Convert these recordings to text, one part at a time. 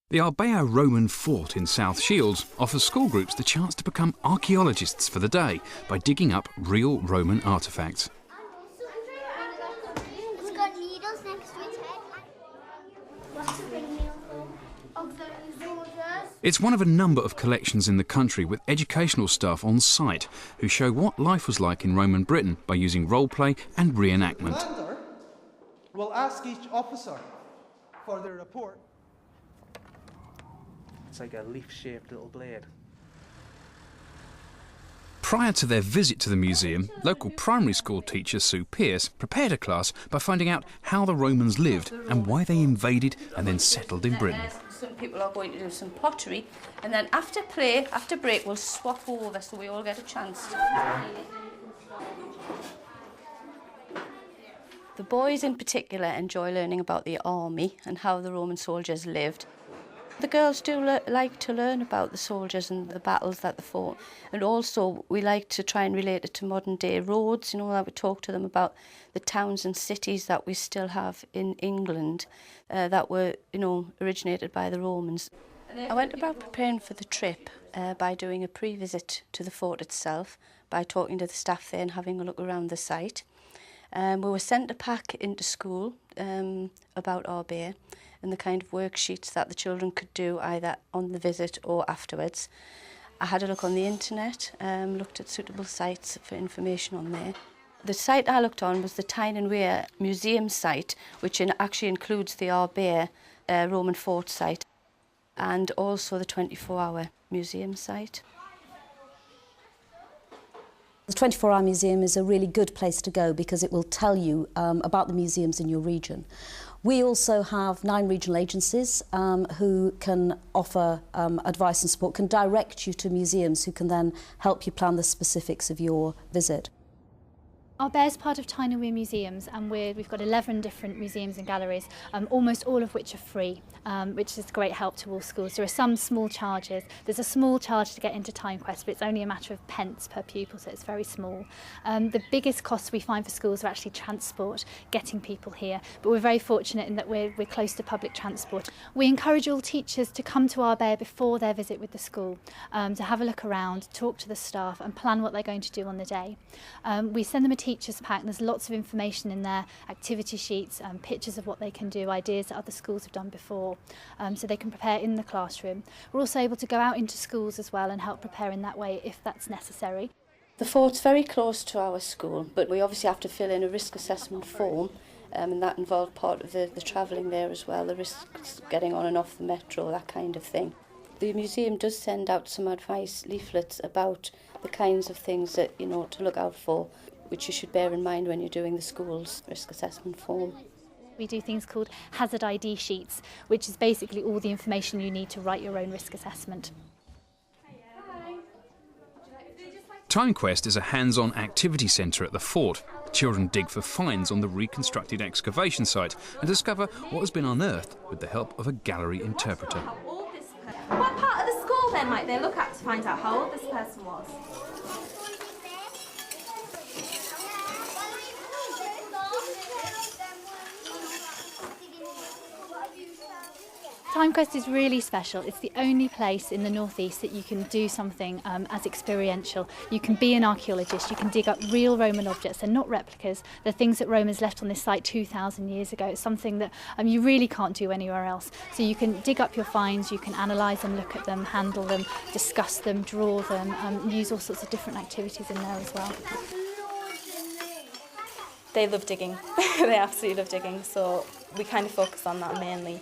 The Arbea Roman fort in South Shields offers school groups the chance to become archaeologists for the day by digging up real Roman artefacts. It's got needles next to its head. What's the ringmail of the soldiers? It's one of a number of collections in the country with educational staff on site who show what life was like in Roman Britain by using role-play and reenactment. Commander will ask each officer for their report. It's like a leaf-shaped little blade. Prior to their visit to the museum, local primary school teacher Sue Pearce prepared a class by finding out how the Romans lived and why they invaded and then settled in Britain. Some people are going to do some pottery, and then after break, we'll swap over so we all get a chance. The boys in particular enjoy learning about the army and how the Roman soldiers lived. The girls do like to learn about the soldiers and the battles that they fought, and also we like to try and relate it to modern day roads, that we talk to them about the towns and cities that we still have in England that were, originated by the Romans. I went about preparing for the trip by doing a pre-visit to the fort itself, by talking to the staff there and having a look around the site. We were sent a pack into school about Arbea and the kind of worksheets that the children could do either on the visit or afterwards. I had a look on the internet, looked at suitable sites for information on there. The site I looked on was the Tyne and Wear Museum site, which actually includes the Arbea Roman fort site and also the 24-hour museum site. The 24-hour museum is a really good place to go because it will tell you about the museums in your region. We also have 9 regional agencies who can offer advice and support, can direct you to museums who can then help you plan the specifics of your visit. Arbea is part of Tyne and Wear Museums, and we've got 11 different museums and galleries, almost all of which are free, which is great help to all schools. There are some small charges. There's a small charge to get into TimeQuest, but it's only a matter of pence per pupil, so it's very small. The biggest costs we find for schools are actually transport, getting people here, but we're very fortunate in that we're close to public transport. We encourage all teachers to come to Arbea before their visit with the school, to have a look around, talk to the staff and plan what they're going to do on the day. We send them a teacher's pack, and there's lots of information in there, activity sheets, pictures of what they can do, ideas that other schools have done before, so they can prepare in the classroom. We're also able to go out into schools as well and help prepare in that way if that's necessary. The fort's very close to our school, but we obviously have to fill in a risk assessment form, and that involved part of the travelling there as well, the risks getting on and off the metro, that kind of thing. The museum does send out some advice leaflets about the kinds of things that, to look out for, which you should bear in mind when you're doing the school's risk assessment form. We do things called hazard ID sheets, which is basically all the information you need to write your own risk assessment. TimeQuest is a hands-on activity centre at the fort. Children dig for finds on the reconstructed excavation site and discover what has been unearthed with the help of a gallery interpreter. What part of the school then might they look at to find out how old this person was? TimeQuest is really special. It's the only place in the northeast that you can do something as experiential. You can be an archaeologist, you can dig up real Roman objects. They're not replicas, they're things that Romans left on this site 2,000 years ago. It's something that you really can't do anywhere else. So you can dig up your finds, you can analyse them, look at them, handle them, discuss them, draw them, use all sorts of different activities in there as well. They love digging. They absolutely love digging, so we kind of focus on that mainly.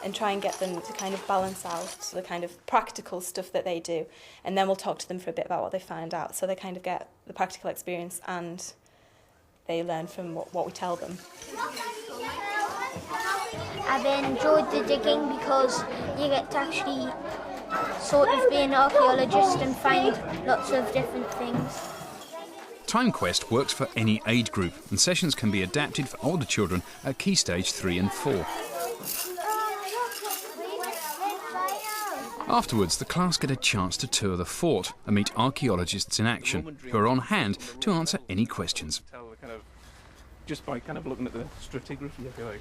And try and get them to kind of balance out the kind of practical stuff that they do. And then we'll talk to them for a bit about what they find out, so they kind of get the practical experience and they learn from what we tell them. I've enjoyed the digging because you get to actually sort of be an archaeologist and find lots of different things. TimeQuest works for any age group, and sessions can be adapted for older children at Key Stage 3 and 4. Afterwards, the class get a chance to tour the fort and meet archaeologists in action, who are on hand to answer any questions. Just by kind of looking at the stratigraphy, if you like.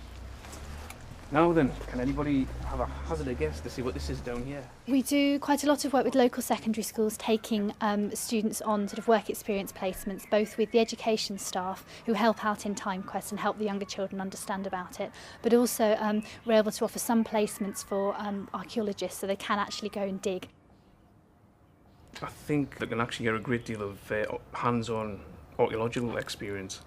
Now then, can anybody have a hazard a guess to see what this is down here? We do quite a lot of work with local secondary schools, taking students on sort of work experience placements, both with the education staff who help out in TimeQuest and help the younger children understand about it, but also we're able to offer some placements for archaeologists so they can actually go and dig. I think they can actually get a great deal of hands-on archaeological experience,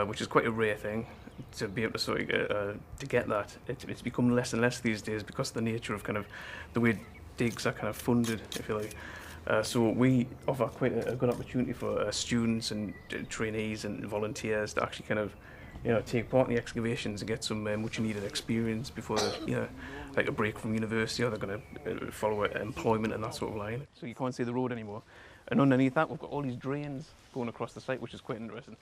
which is quite a rare thing. To be able to sort of to get that, it's become less and less these days because of the nature of kind of the way digs are kind of funded, if you like. So we offer quite a good opportunity for students and trainees and volunteers to actually kind of, take part in the excavations and get some much needed experience before they, like a break from university, or they're going to follow employment and that sort of line. So you can't see the road anymore. And underneath that, we've got all these drains going across the site, which is quite interesting.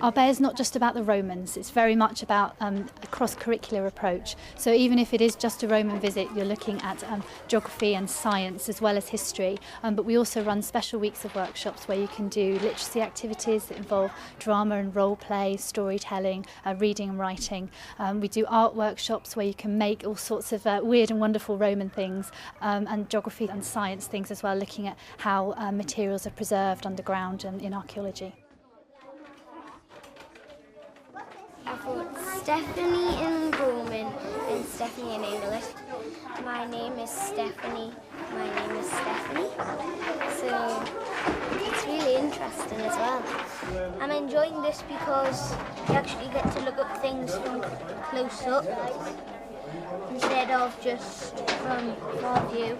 Our Bear is not just about the Romans, it's very much about a cross-curricular approach. So even if it is just a Roman visit, you're looking at geography and science as well as history. But we also run special weeks of workshops where you can do literacy activities that involve drama and role play, storytelling, reading and writing. We do art workshops where you can make all sorts of weird and wonderful Roman things, and geography and science things as well, looking at how materials are preserved underground and in archaeology. I've got Stephanie in Roman and Stephanie in English. My name is Stephanie. My name is Stephanie. So it's really interesting as well. I'm enjoying this because you actually get to look at things from close up instead of just from far view.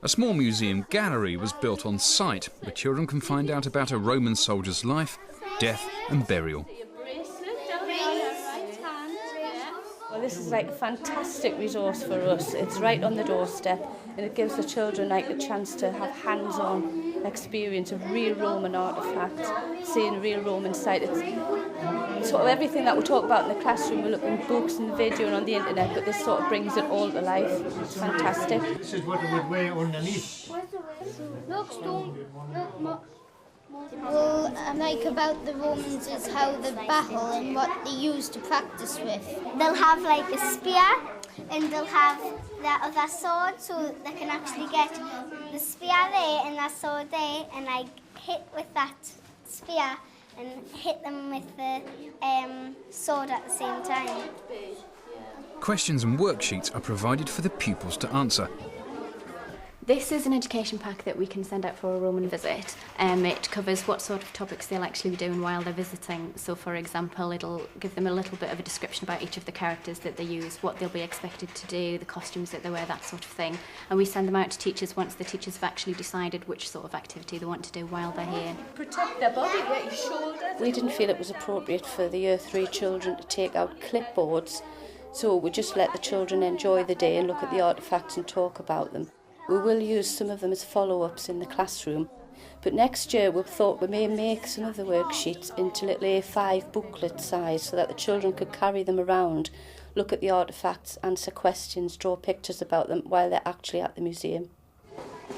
A small museum gallery was built on site where children can find out about a Roman soldier's life, death and burial. Well, this is like a fantastic resource for us. It's right on the doorstep and it gives the children like a chance to have hands-on experience of real Roman artefacts, seeing a real Roman site. It's sort of everything that we talk about in the classroom. We look in books and video and on the internet, but this sort of brings it all to life. It's fantastic. This is what it would weigh underneath. Well, I like about the Romans is how they battle and what they use to practice with. They'll have like a spear and they'll have that other sword, so they can actually get the spear there and that sword there and like hit with that spear and hit them with the sword at the same time. Questions and worksheets are provided for the pupils to answer. This is an education pack that we can send out for a Roman visit. It covers what sort of topics they'll actually be doing while they're visiting. So, for example, it'll give them a little bit of a description about each of the characters that they use, what they'll be expected to do, the costumes that they wear, that sort of thing. And we send them out to teachers once the teachers have actually decided which sort of activity they want to do while they're here. Protect their body, get your shoulders. We didn't feel it was appropriate for the Year 3 children to take out clipboards, so we just let the children enjoy the day and look at the artefacts and talk about them. We will use some of them as follow-ups in the classroom, but next year we thought we may make some of the worksheets into little A5 booklet size so that the children could carry them around, look at the artefacts, answer questions, draw pictures about them while they're actually at the museum.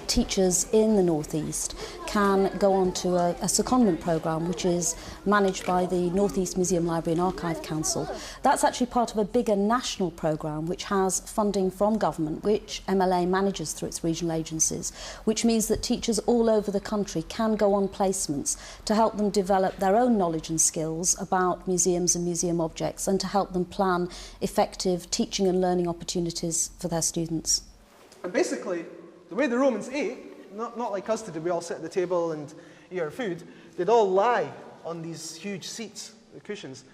Teachers in the North East can go on to a secondment programme which is managed by the North East Museum Library and Archive Council. That's actually part of a bigger national programme which has funding from government, which MLA manages through its regional agencies, which means that teachers all over the country can go on placements to help them develop their own knowledge and skills about museums and museum objects and to help them plan effective teaching and learning opportunities for their students. And basically, the way the Romans ate, not like us today, we all sit at the table and eat our food, they'd all lie on these huge seats, the cushions.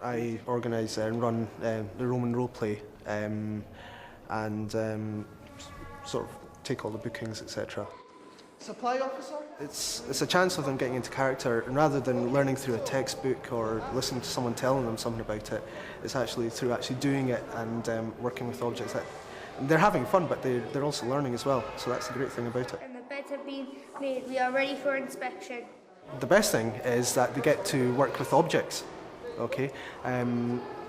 I organise and run the Roman roleplay and sort of take all the bookings, etc. Supply officer? It's a chance of them getting into character, and rather than learning through a textbook or listening to someone telling them something about it, it's actually through actually doing it and working with objects that they're having fun, but they're also learning as well, so that's the great thing about it. And the beds have been made. We are ready for inspection. The best thing is that they get to work with objects, okay?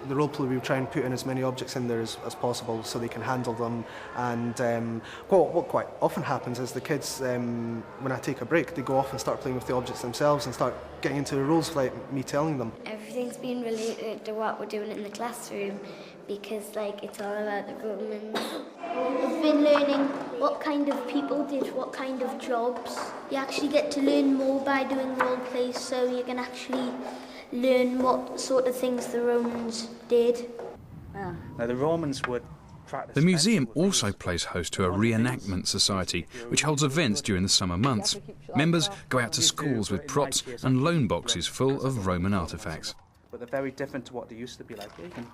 The role play, we try and put in as many objects in there as possible so they can handle them. And what quite often happens is the kids, when I take a break, they go off and start playing with the objects themselves and start getting into the rules without me telling them. Everything's been related to what we're doing in the classroom because it's all about the Romans. We've been learning what kind of people did what kind of jobs. You actually get to learn more by doing role plays, so you can actually learn what sort of things the Romans did. Now the Romans would practice. The museum also plays host to a reenactment society, which holds events during the summer months. Members go out to schools with props and loan boxes full of Roman artefacts. But they're very different to what they used to be like. You can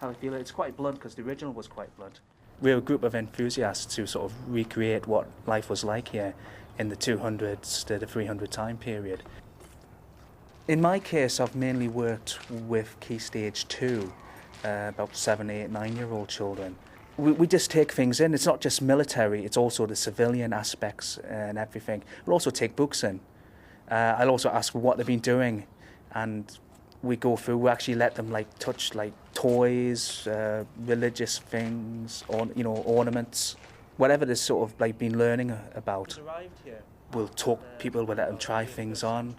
have a feel it's quite blunt because the original was quite blunt. We're a group of enthusiasts who sort of recreate what life was like here in the 200s to the 300 time period. In my case, I've mainly worked with Key Stage 2, about 7, 8, 9-year-old children. We just take things in. It's not just military, it's also the civilian aspects and everything. We'll also take books in. I'll also ask what they've been doing, and we go through, we actually let them touch toys, religious things, or ornaments, whatever they've sort of been learning about. We'll talk people, we'll let them try things on.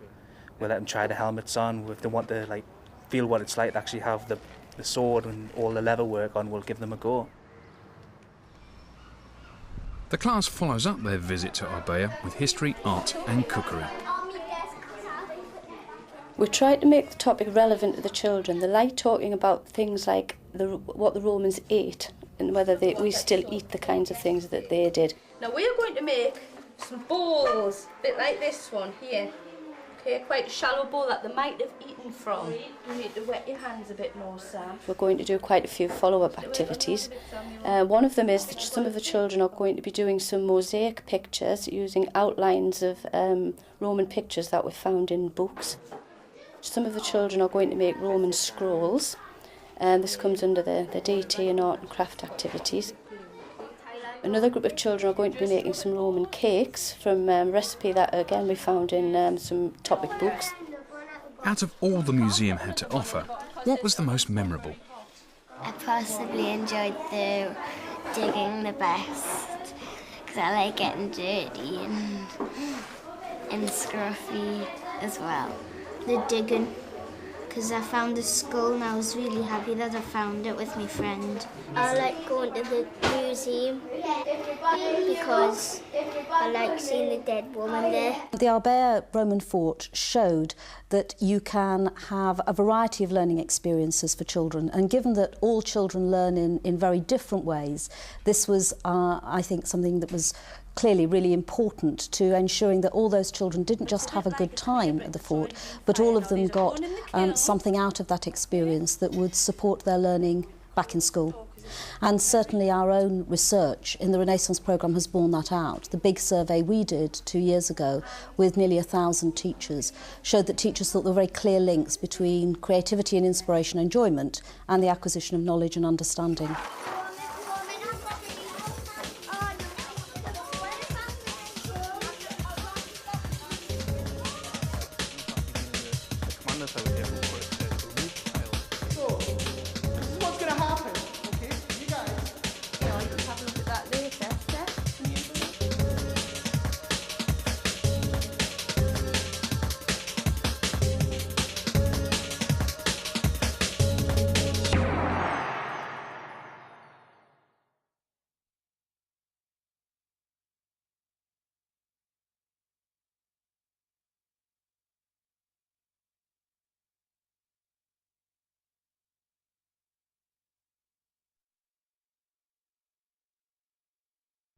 We'll let them try the helmets on. If they want to feel what it's like to actually have the sword and all the leather work on, we'll give them a go. The class follows up their visit to Arbea with history, art and cookery. We try to make the topic relevant to the children. They like talking about things like what the Romans ate and whether we still eat the kinds of things that they did. Now we are going to make some bowls, a bit like this one here. Okay, quite a shallow bowl that they might have eaten from. You need to wet your hands a bit more, Sam. We're going to do quite a few follow-up activities. One of them is that some of the children are going to be doing some mosaic pictures using outlines of Roman pictures that were found in books. Some of the children are going to make Roman scrolls. This comes under the DT and art and craft activities. Another group of children are going to be making some Roman cakes from a recipe that, again, we found in some topic books. Out of all the museum had to offer, what was the most memorable? I possibly enjoyed the digging the best because I like getting dirty and scruffy as well. The digging, because I found the skull and I was really happy that I found it with my friend. I like going to the museum because I like seeing the dead woman there. The Arbea Roman fort showed that you can have a variety of learning experiences for children, and given that all children learn in very different ways, this was, I think, something that was clearly really important to ensuring that all those children didn't just have a good time at the fort, but all of them got something out of that experience that would support their learning back in school. And certainly our own research in the Renaissance programme has borne that out. The big survey we did 2 years ago with nearly 1,000 teachers showed that teachers thought there were very clear links between creativity and inspiration and enjoyment and the acquisition of knowledge and understanding.